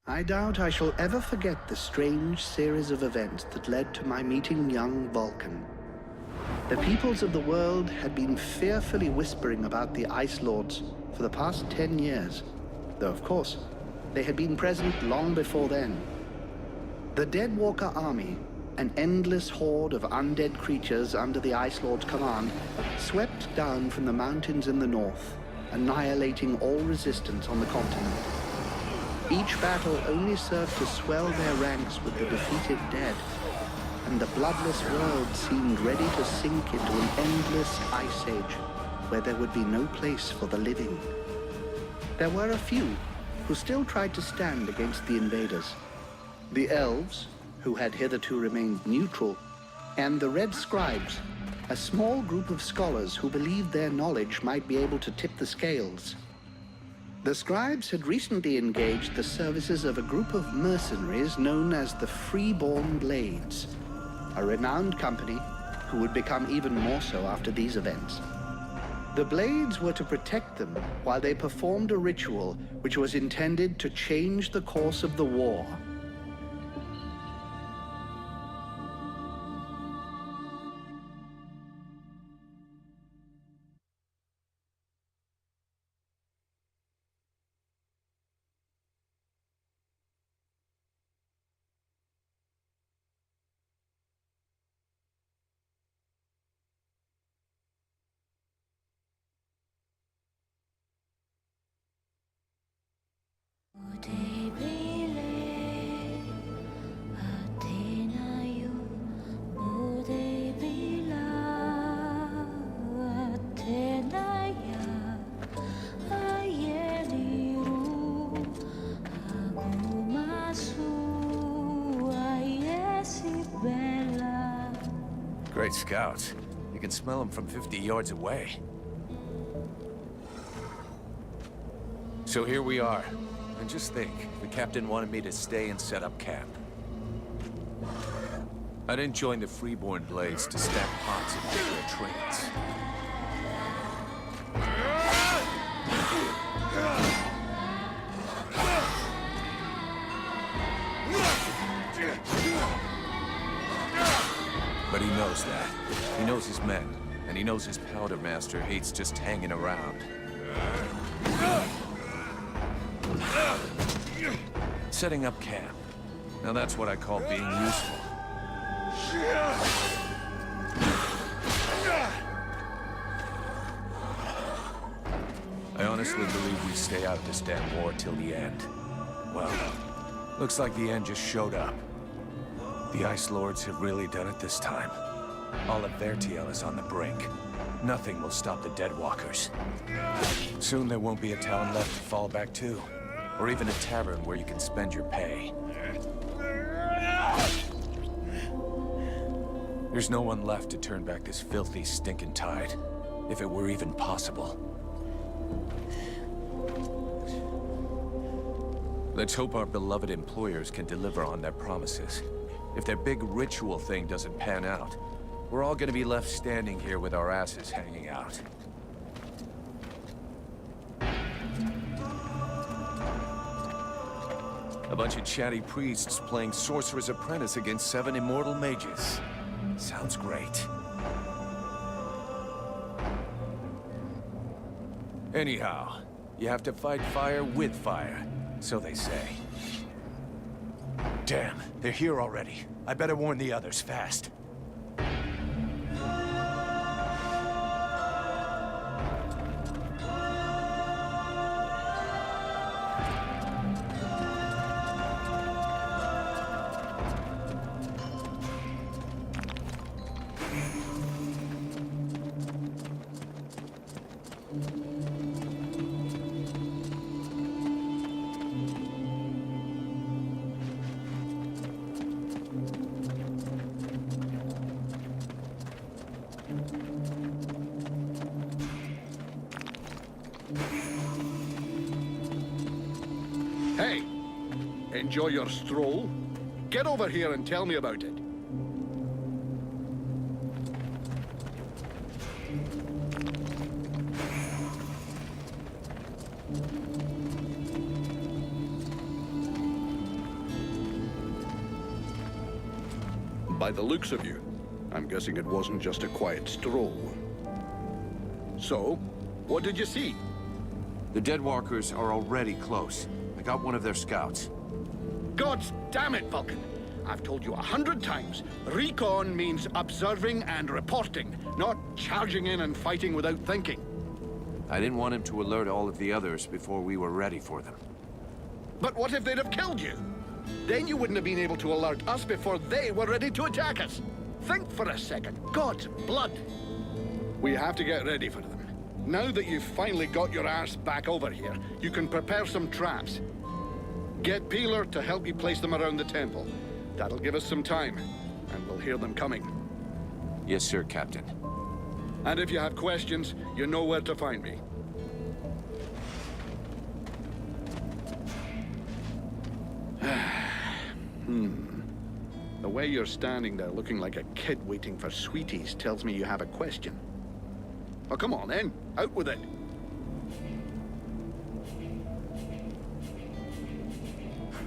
I doubt I shall ever forget the strange series of events that led to my meeting young Vulcan. The peoples of the world had been fearfully whispering about the Ice Lords for the past 10 years, though of course, they had been present long before then. The Deadwalker army, an endless horde of undead creatures under the Ice Lord's command, swept down from the mountains in the north, annihilating all resistance on the continent. Each battle only served to swell their ranks with the defeated dead, and the bloodless world seemed ready to sink into an endless ice age where there would be no place for the living. There were a few who still tried to stand against the invaders. The elves, who had hitherto remained neutral, and the red scribes, a small group of scholars who believed their knowledge might be able to tip the scales. The scribes had recently engaged the services of a group of mercenaries known as the Freeborn Blades, a renowned company who would become even more so after these events. The Blades were to protect them while they performed a ritual which was intended to change the course of the war. Great scouts. You can smell them from 50 yards away. So here we are. And just think, the captain wanted me to stay and set up camp. I didn't join the Freeborn Blades to stamp pots and take their trains. But he knows that. He knows his men, and he knows his powder master hates just hanging around. Setting up camp. Now that's what I call being useful. I honestly believe we stay out of this damn war till the end. Well, looks like the end just showed up. The Ice Lords have really done it this time. All of Vertiel is on the brink. Nothing will stop the Deadwalkers. Soon there won't be a town left to fall back to, or even a tavern where you can spend your pay. There's no one left to turn back this filthy, stinking tide, if it were even possible. Let's hope our beloved employers can deliver on their promises. If their big ritual thing doesn't pan out, we're all gonna be left standing here with our asses hanging out. A bunch of chatty priests playing Sorcerer's Apprentice against 7 immortal mages. Sounds great. Anyhow, you have to fight fire with fire, so they say. Damn, they're here already. I better warn the others fast. Hey, enjoy your stroll? Get over here and tell me about it. by the looks of you. I'm guessing it wasn't just a quiet stroll. So, what did you see? The Deadwalkers are already close. I got one of their scouts. God damn it, Vulcan! I've told you 100 times, recon means observing and reporting, not charging in and fighting without thinking. I didn't want him to alert all of the others before we were ready for them. But what if they'd have killed you? Then you wouldn't have been able to alert us before they were ready to attack us. Think for a second. God's blood. We have to get ready for them. Now that you've finally got your arse back over here, you can prepare some traps. Get Peeler to help you place them around the temple. That'll give us some time, and we'll hear them coming. Yes, sir, Captain. And if you have questions, you know where to find me. The way you're standing there looking like a kid waiting for sweeties tells me you have a question. Oh, come on then. Out with it.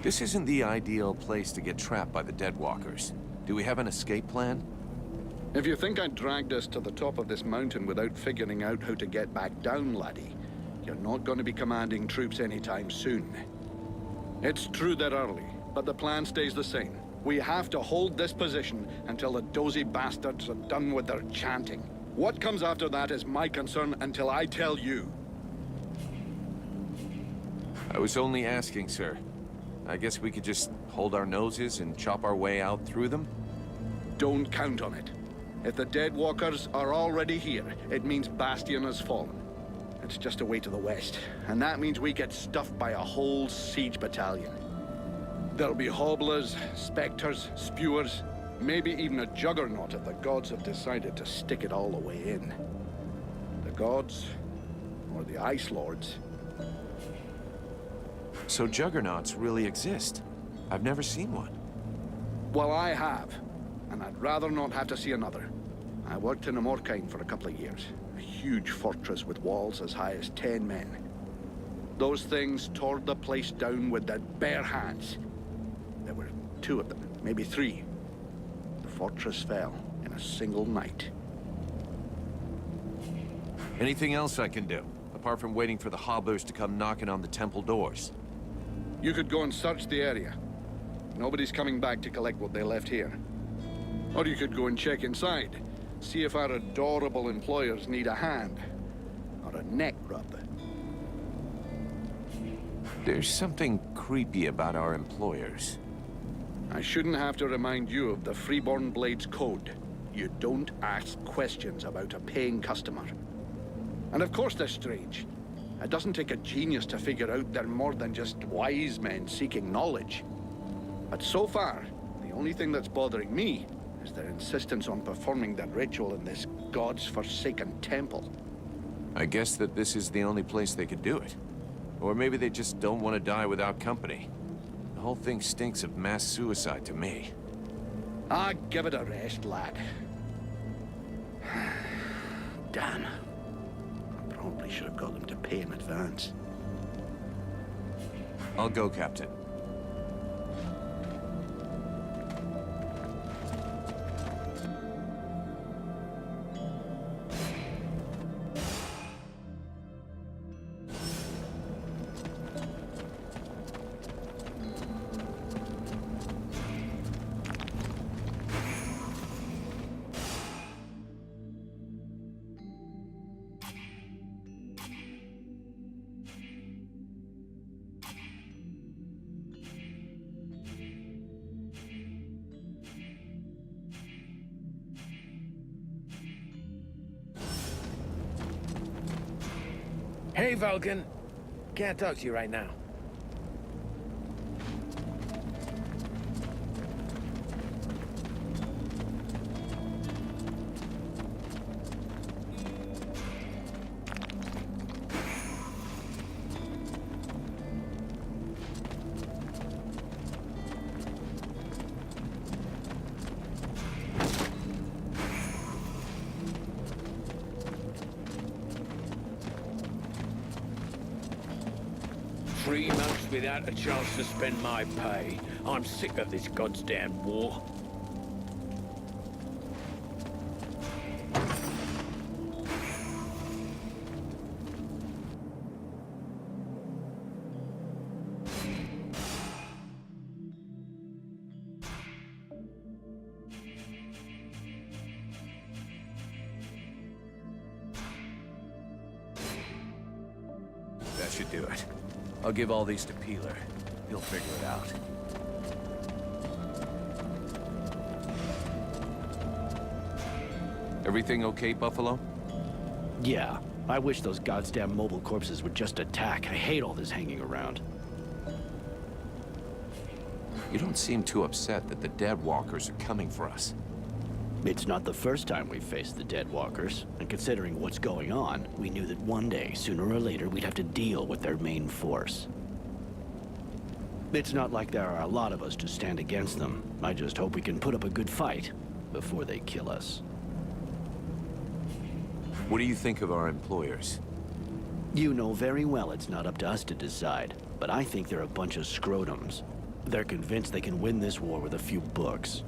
This isn't the ideal place to get trapped by the Deadwalkers. Do we have an escape plan? If you think I dragged us to the top of this mountain without figuring out how to get back down, laddie, you're not going to be commanding troops anytime soon. It's true they're early, but the plan stays the same. We have to hold this position until the dozy bastards are done with their chanting. What comes after that is my concern until I tell you. I was only asking, sir. I guess we could just hold our noses and chop our way out through them? Don't count on it. If the Deadwalkers are already here, it means Bastion has fallen. It's just a way to the west, and that means we get stuffed by a whole siege battalion. There'll be hobblers, specters, spewers, maybe even a juggernaut if the gods have decided to stick it all the way in. The gods, or the Ice Lords. So juggernauts really exist? I've never seen one. Well, I have, and I'd rather not have to see another. I worked in Amorkine for a couple of years. A huge fortress with walls as high as 10 men. Those things tore the place down with their bare hands. There were 2 of them, maybe 3. The fortress fell in a single night. Anything else I can do, apart from waiting for the hobblers to come knocking on the temple doors? You could go and search the area. Nobody's coming back to collect what they left here. Or you could go and check inside. See if our adorable employers need a hand. Or a neck rub. There's something creepy about our employers. I shouldn't have to remind you of the Freeborn Blades Code. You don't ask questions about a paying customer. And of course they're strange. It doesn't take a genius to figure out they're more than just wise men seeking knowledge. But so far, the only thing that's bothering me is their insistence on performing that ritual in this god's forsaken temple. I guess that this is the only place they could do it. Or maybe they just don't want to die without company. The whole thing stinks of mass suicide to me. Ah, give it a rest, lad. Damn. I probably should have got them to pay in advance. I'll go, Captain. Hey, Vulcan. Can't talk to you right now. Three months without a chance to spend my pay. I'm sick of this goddamn war. That should do it. I'll give all these to Peeler. He'll figure it out. Everything okay, Buffalo? Yeah. I wish those goddamn mobile corpses would just attack. I hate all this hanging around. You don't seem too upset that the Dead Walkers are coming for us. It's not the first time we've faced the Dead Walkers, and considering what's going on, we knew that one day, sooner or later, we'd have to deal with their main force. It's not like there are a lot of us to stand against them. I just hope we can put up a good fight before they kill us. What do you think of our employers? You know very well it's not up to us to decide, but I think they're a bunch of scrotums. They're convinced they can win this war with a few books.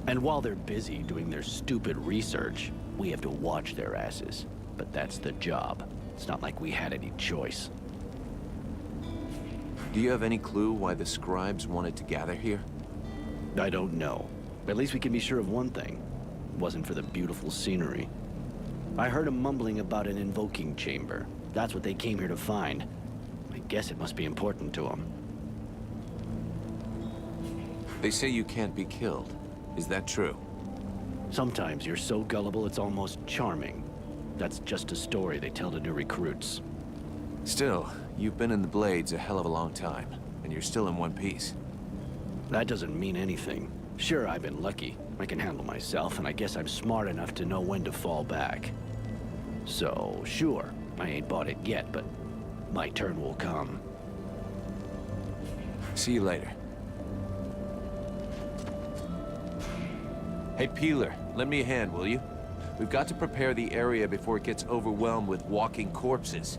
And while they're busy doing their stupid research, we have to watch their asses. But that's the job. It's not like we had any choice. Do you have any clue why the scribes wanted to gather here? I don't know. At least we can be sure of one thing. It wasn't for the beautiful scenery. I heard them mumbling about an invoking chamber. That's what they came here to find. I guess it must be important to them. They say you can't be killed. Is that true? Sometimes you're so gullible it's almost charming. That's just a story they tell to new recruits. Still, you've been in the Blades a hell of a long time, and you're still in one piece. That doesn't mean anything. Sure, I've been lucky. I can handle myself, and I guess I'm smart enough to know when to fall back. So, sure, I ain't bought it yet, but my turn will come. See you later. Hey, Peeler, lend me a hand, will you? We've got to prepare the area before it gets overwhelmed with walking corpses.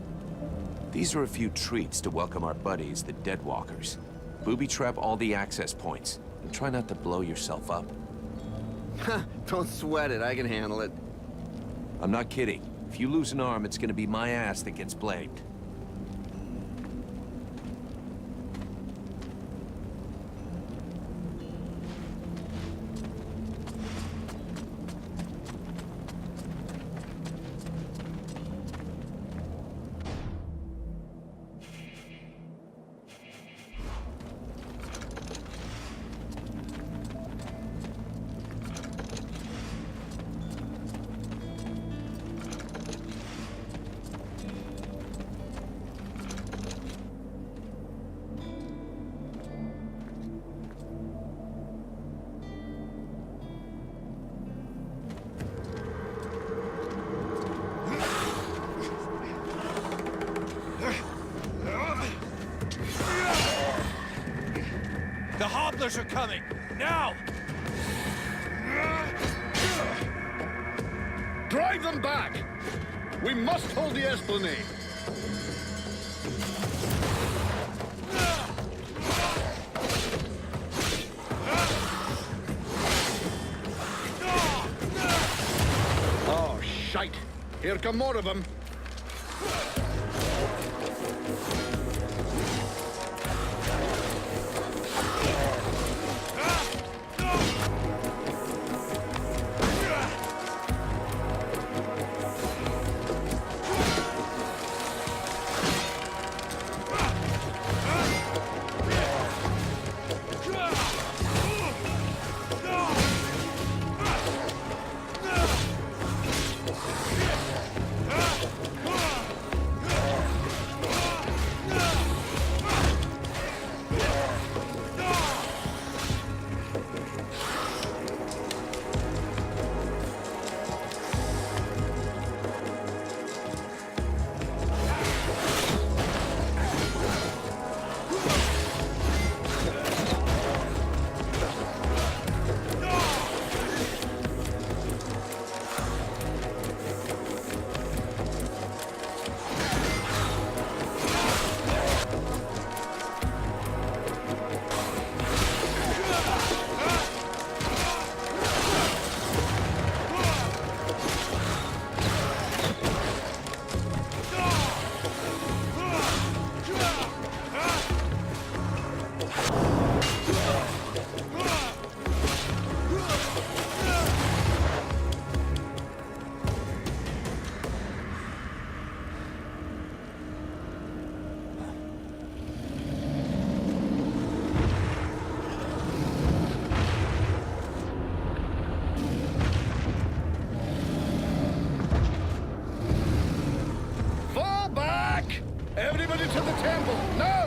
These are a few treats to welcome our buddies, the Dead Walkers. Booby-trap all the access points, and try not to blow yourself up. Don't sweat it, I can handle it. I'm not kidding. If you lose an arm, it's gonna be my ass that gets blamed. The hobblers are coming! Now! Drive them back! We must hold the Esplanade! Oh, shite! Here come more of them! temple, now!